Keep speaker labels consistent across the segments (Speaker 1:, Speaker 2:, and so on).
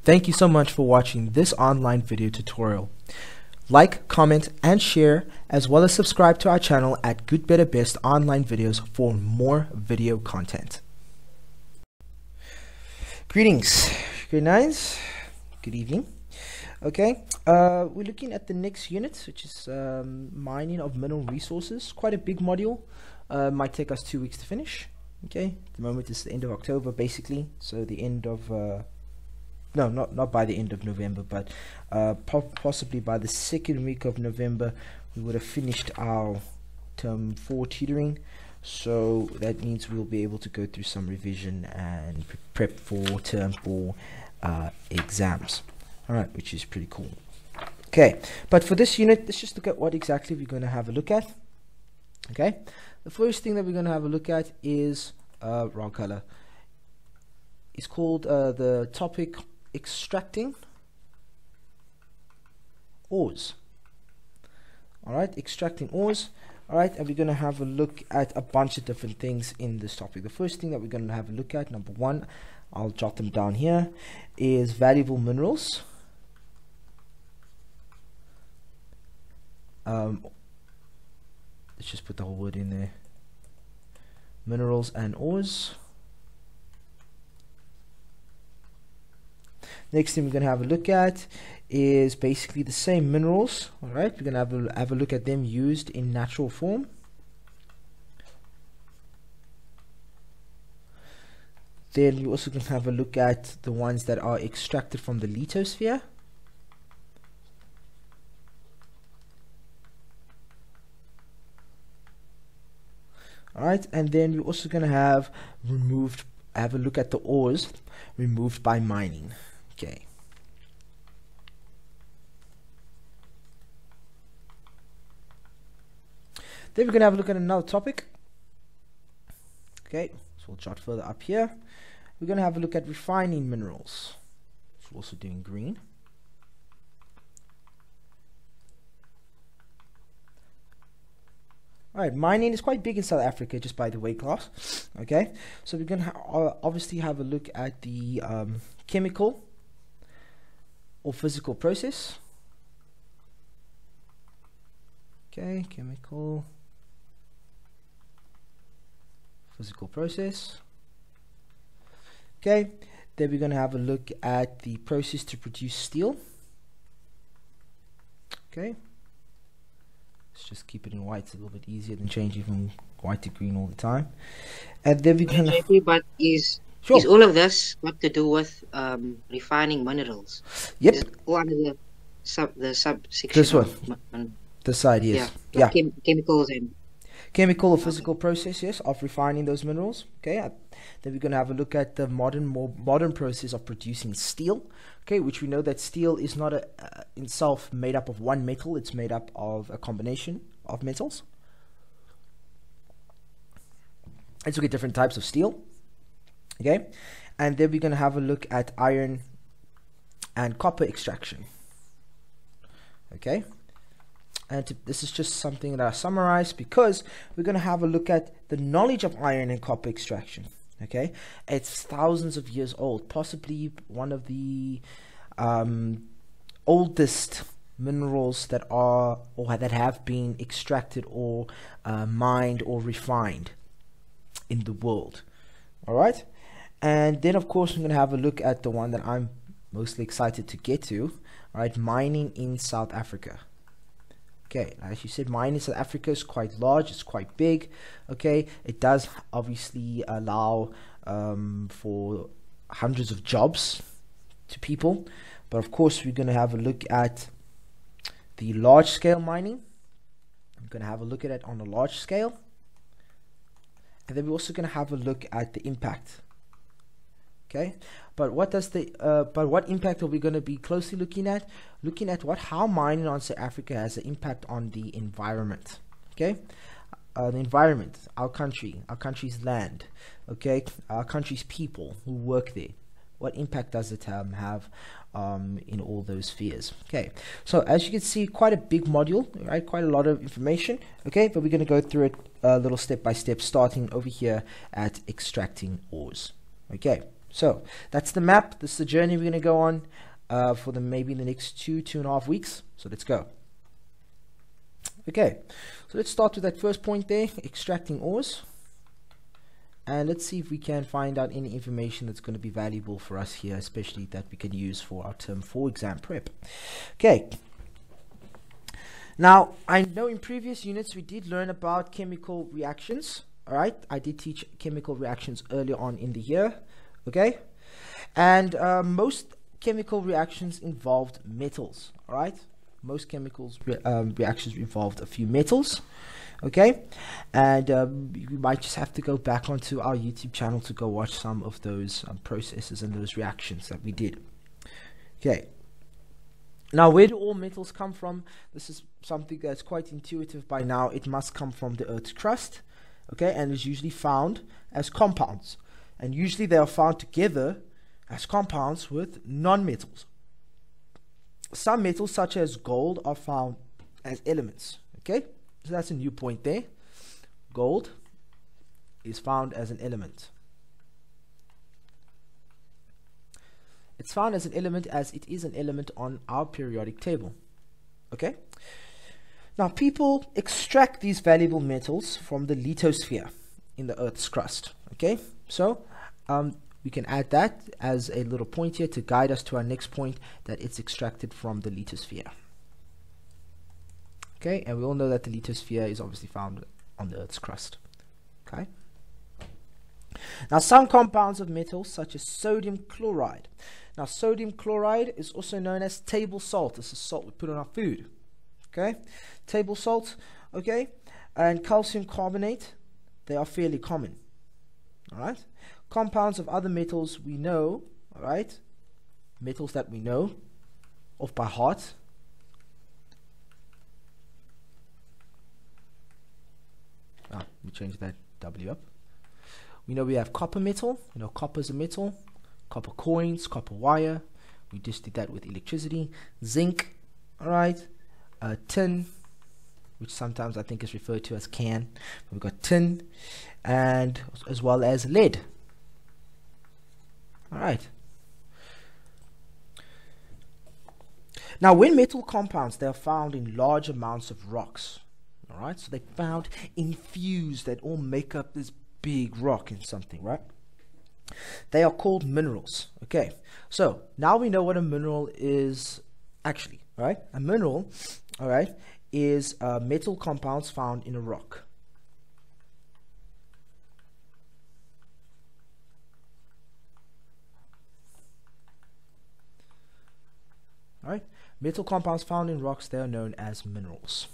Speaker 1: Thank you so much for watching this online video tutorial. Like, comment, and share, as well as subscribe to our channel at Good Better Best Online Videos for more video content. Greetings, grade 9s, good evening. Okay, we're looking at the next unit, which is mining of mineral resources. Quite a big module, might take us 2 weeks to finish. Okay, at the moment it's the end of October basically, so the end of no, not by the end of November, but possibly by the second week of November we would have finished our term 4 tutoring. So that means we'll be able to go through some revision and prep for term 4 exams. Alright, which is pretty cool. Okay, but for this unit, let's just look at what exactly we're going to have a look at. Okay, the first thing that we're going to have a look at is wrong color. It's called the topic extracting ores. Alright, extracting ores. Alright, and we're going to have a look at a bunch of different things in this topic. The first thing that we're going to have a look at, number 1, I'll jot them down here, is valuable minerals. Let's just put the whole word in there. Minerals and ores. Next thing we're going to have a look at is basically the same minerals. Alright, we're going to have a look at them used in natural form. Then we're also going to have a look at the ones that are extracted from the lithosphere. Alright, and then we're also going to have a look at the ores removed by mining. Okay. Then we're going to have a look at another topic. Okay, so we'll jot further up here. We're going to have a look at refining minerals. So we're also doing green. Alright, mining is quite big in South Africa, just by the way, class. Okay, so we're going to obviously have a look at the chemical or physical process. Okay, chemical, physical process. Okay, then we're going to have a look at the process to produce steel. Okay. Let's just keep it in white. It's a little bit easier than changing from white to green all the time. And then we can.
Speaker 2: But is all of this got to do with refining minerals?
Speaker 1: Yep.
Speaker 2: Is it all under the subsection.
Speaker 1: This one. This side, yes.
Speaker 2: Yeah. Chemicals and
Speaker 1: chemical or physical process, yes, of refining those minerals. Okay. Then we're going to have a look at the more modern process of producing steel. Okay, which we know that steel is not in itself made up of one metal. It's made up of a combination of metals. Let's look at different types of steel. Okay, and then we're going to have a look at iron and copper extraction. Okay, and this is just something that I summarized because we're going to have a look at the knowledge of iron and copper extraction. Okay, it's thousands of years old, possibly one of the oldest minerals that are or that have been extracted or mined or refined in the world. All right, and then of course we're going to have a look at the one that I'm mostly excited to get to. All right, mining in South Africa. Okay, as you said, mining in South Africa is quite large, it's quite big. Okay, it does obviously allow for hundreds of jobs to people, but of course we're going to have a look at the large scale mining. We're going to have a look at it on a large scale, and then we're also going to have a look at the impact. Okay, but what impact are we going to be closely looking at? Looking at how mining on South Africa has an impact on the environment. Okay, the environment, our country's land. Okay, our country's people who work there. What impact does it have in all those spheres? Okay, so as you can see, quite a big module, right? Quite a lot of information. Okay, but we're going to go through it a little step by step, starting over here at extracting ores. Okay. So that's the map. This is the journey we're going to go on for maybe the next 2.5 weeks. So let's go. Okay, so let's start with that first point there, extracting ores. And let's see if we can find out any information that's going to be valuable for us here, especially that we can use for our term 4 exam prep. Okay. Now, I know in previous units we did learn about chemical reactions. Alright, I did teach chemical reactions earlier on in the year. Okay, and most chemical reactions involved metals. Alright, most chemicals reactions involved a few metals. Okay, and you might just have to go back onto our YouTube channel to go watch some of those processes and those reactions that we did. Okay, now where do all metals come from? This is something that's quite intuitive by now. It must come from the Earth's crust. Okay, and is usually found as compounds, and usually they are found together as compounds with non-metals. Some metals such as gold are found as elements. Okay, so that's a new point there. Gold is found as an element. It's found as an element as it is an element on our periodic table. Okay, now people extract these valuable metals from the lithosphere in the Earth's crust. Okay, so we can add that as a little point here to guide us to our next point, that it's extracted from the lithosphere. Okay, and we all know that the lithosphere is obviously found on the Earth's crust. Okay, now some compounds of metals such as sodium chloride. Now sodium chloride is also known as table salt. This is salt we put on our food. Okay, table salt. Okay, and calcium carbonate, they are fairly common. All right, compounds of other metals we know. All right, metals that we know off by heart. We change that W up. We know we have copper metal. You know, copper is a metal. Copper coins, copper wire. We just did that with electricity. Zinc. All right. Tin, which sometimes I think is referred to as can. We've got tin, and as well as lead. All right. Now, when metal compounds, they are found in large amounts of rocks. All right, so they found infused that all make up this big rock in something, right? They are called minerals. Okay, so now we know what a mineral is actually, right? A mineral, all right, is metal compounds found in a rock. All right, metal compounds found in rocks, they are known as minerals.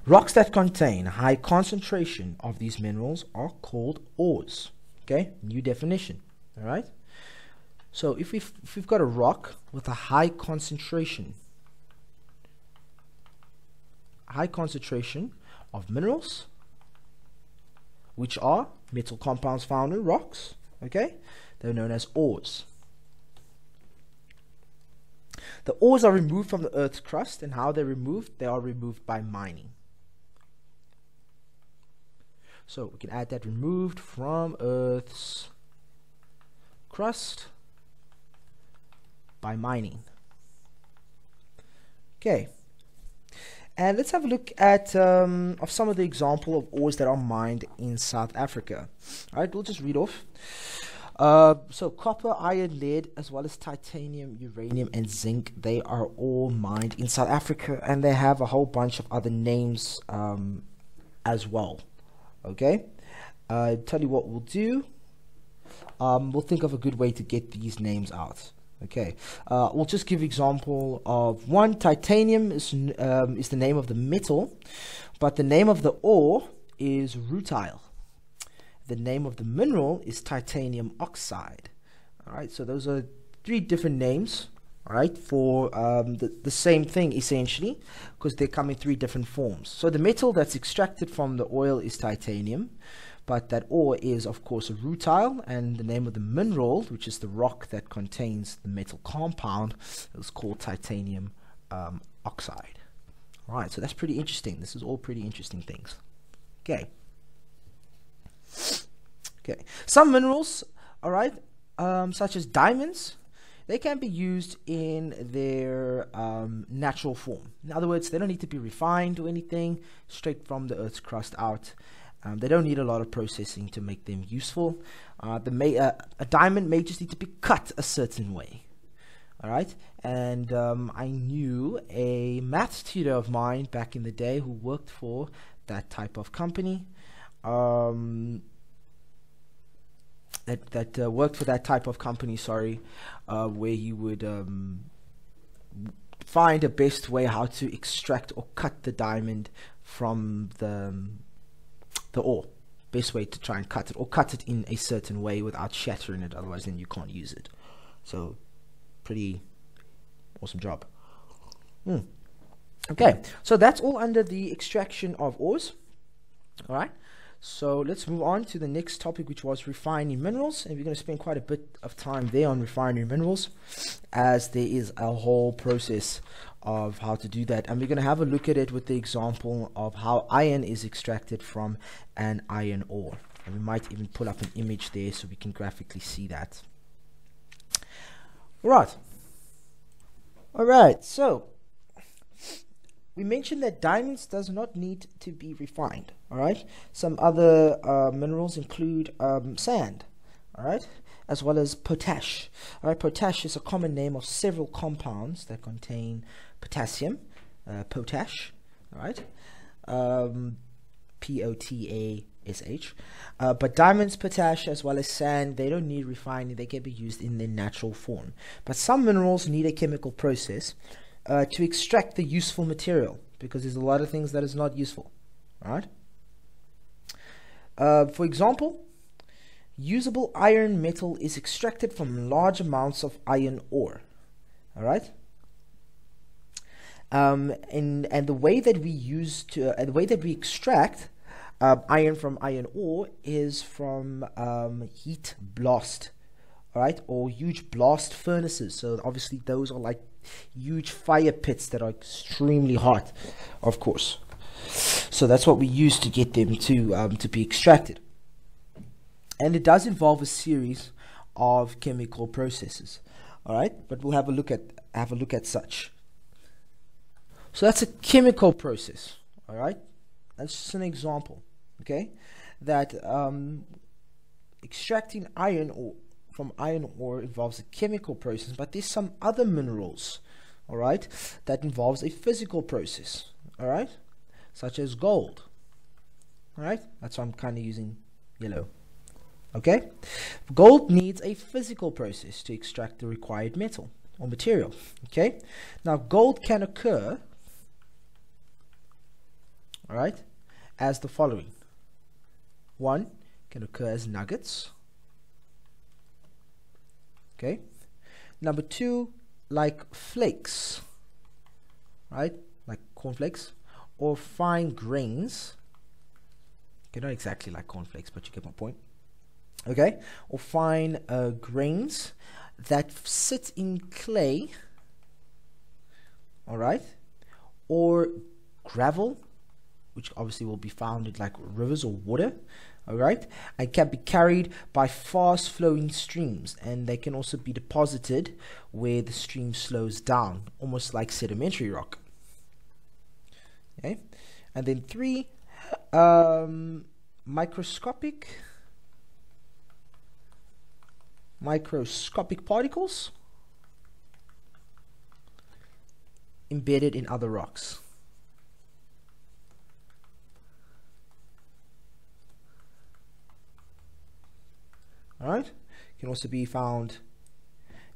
Speaker 1: Rocks that contain a high concentration of these minerals are called ores. Okay, new definition. All right, so if we've got a rock with a high concentration of minerals, which are metal compounds found in rocks, okay, they're known as ores. The ores are removed from the Earth's crust, and how they're removed? They are removed by mining. So we can add that, removed from Earth's crust by mining. Okay, and let's have a look at of some of the example of ores that are mined in South Africa. All right, we'll just read off. So copper, iron, lead, as well as titanium, uranium, and zinc, they are all mined in South Africa, and they have a whole bunch of other names as well. Okay, tell you what we'll do. We'll think of a good way to get these names out. Okay, we'll just give example of one. Titanium is the name of the metal, but the name of the ore is rutile. The name of the mineral is titanium oxide. All right, so those are three different names, all right, for the same thing essentially, because they come in three different forms. So the metal that's extracted from the oil is titanium, but that ore is of course a rutile, and the name of the mineral, which is the rock that contains the metal compound, is called titanium oxide. All right, so that's pretty interesting. This is all pretty interesting things. Okay. Okay, some minerals, all right, such as diamonds, they can be used in their natural form. In other words, they don't need to be refined or anything, straight from the Earth's crust out. They don't need a lot of processing to make them useful. A diamond may just need to be cut a certain way. All right, and I knew a maths tutor of mine back in the day who worked for that type of company. Worked for that type of company, where he would find a best way how to extract or cut the diamond from the ore. Best way to try and cut it, or cut it in a certain way without shattering it, otherwise then you can't use it. So pretty awesome job. Okay, so that's all under the extraction of ores. All right, so let's move on to the next topic, which was refining minerals, and we're going to spend quite a bit of time there on refining minerals, as there is a whole process of how to do that, and we're going to have a look at it with the example of how iron is extracted from an iron ore, and we might even pull up an image there so we can graphically see that. All right, so we mentioned that diamonds does not need to be refined. All right, some other minerals include sand, all right, as well as potash. All right, potash is a common name of several compounds that contain potassium, potash, all right, Potash. But diamonds, potash, as well as sand, they don't need refining. They can be used in their natural form. But some minerals need a chemical process to extract the useful material, because there's a lot of things that is not useful. All right. For example, usable iron metal is extracted from large amounts of iron ore. All right. And the way that we extract iron from iron ore is from heat blast, all right, or huge blast furnaces. So obviously those are like huge fire pits that are extremely hot, of course. So that's what we use to get them to be extracted, and it does involve a series of chemical processes. All right, but we'll have a look at such. So that's a chemical process. All right, that's just an example. Okay, that extracting iron ore from iron ore involves a chemical process, but there's some other minerals, all right, that involves a physical process, all right, such as gold. All right, that's why I'm kind of using yellow. Okay, gold needs a physical process to extract the required metal or material. Okay, now gold can occur, all right, as the following. One, can occur as nuggets. Okay. Number two, like flakes, right? Like cornflakes, or fine grains. Okay, not exactly like cornflakes, but you get my point. Okay, or fine grains that sit in clay. All right, or gravel, which obviously will be found in like rivers or water, all right, and can be carried by fast flowing streams, and they can also be deposited where the stream slows down, almost like sedimentary rock. Okay, and then three, microscopic particles embedded in other rocks. All right, can also be found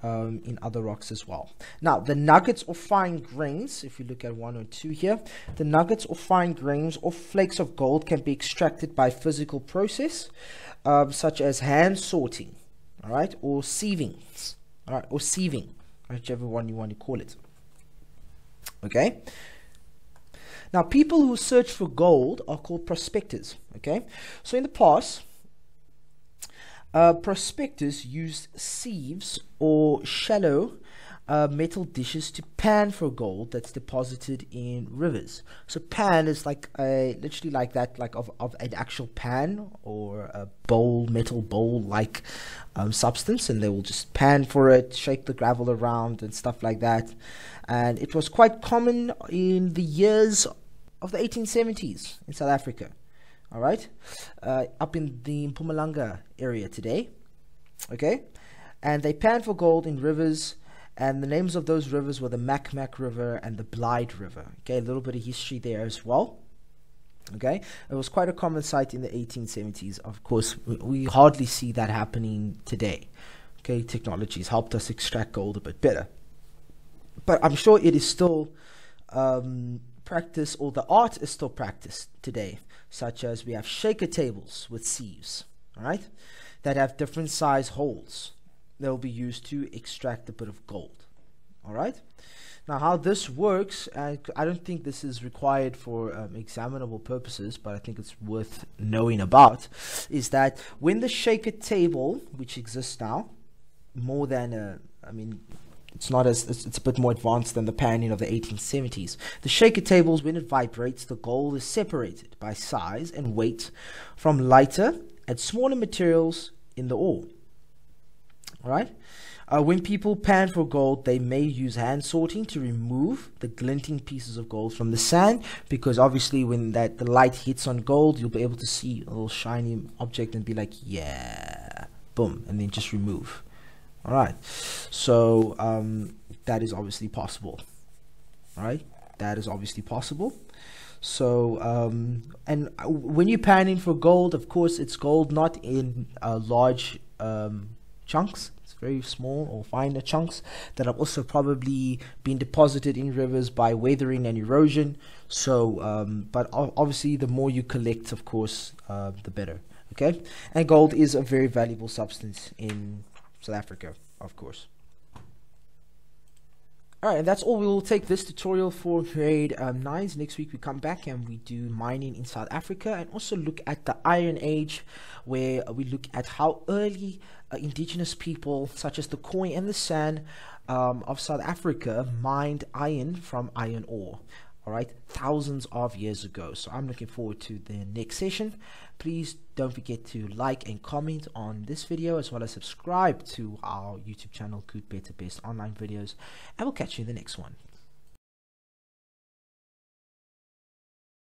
Speaker 1: in other rocks as well. Now, the nuggets or fine grains, if you look at 1 or 2 here, the nuggets or fine grains or flakes of gold can be extracted by physical process, such as hand sorting, all right, or sieving, all right, or sieving, whichever one you want to call it. Okay. Now, people who search for gold are called prospectors. Okay, so in the past, prospectors used sieves or shallow metal dishes to pan for gold that's deposited in rivers. So pan is like literally like that, like of an actual pan or a bowl, metal bowl like substance, and they will just pan for it, shake the gravel around and stuff like that. And it was quite common in the years of the 1870s in South Africa. All right, up in the Mpumalanga area today. Okay, and they panned for gold in rivers, and the names of those rivers were the Mac River and the Blyde River. Okay, a little bit of history there as well. Okay, it was quite a common sight in the 1870s. Of course, we hardly see that happening today. Okay, technology has helped us extract gold a bit better, but I'm sure it is still practiced, or the art is still practiced today, such as we have shaker tables with sieves, all right, that have different size holes that will be used to extract a bit of gold. All right, now how this works, I don't think this is required for examinable purposes, but I think it's worth knowing about, is that when the shaker table, which exists now, more than it's not as it's a bit more advanced than the panning of the 1870s. The shaker tables, when it vibrates, the gold is separated by size and weight from lighter and smaller materials in the ore. All right. When people pan for gold, they may use hand sorting to remove the glinting pieces of gold from the sand, because obviously when the light hits on gold, you'll be able to see a little shiny object and be like, yeah, boom, and then just remove. All right, so that is obviously possible. All right, that is obviously possible. So and when you're panning for gold, of course, it's gold not in large chunks. It's very small or finer chunks that have also probably been deposited in rivers by weathering and erosion. So but obviously the more you collect, of course, the better. Okay, and gold is a very valuable substance in South Africa, of course. Alright, and that's all. We will take this tutorial for grade 9s. Next week we come back and we do mining in South Africa, and also look at the Iron Age, where we look at how early indigenous people such as the Khoi and the San of South Africa mined iron from iron ore. Alright, thousands of years ago. So I'm looking forward to the next session. Please don't forget to like and comment on this video, as well as subscribe to our YouTube channel, Good Better Best Online Videos, and we'll catch you in the next one.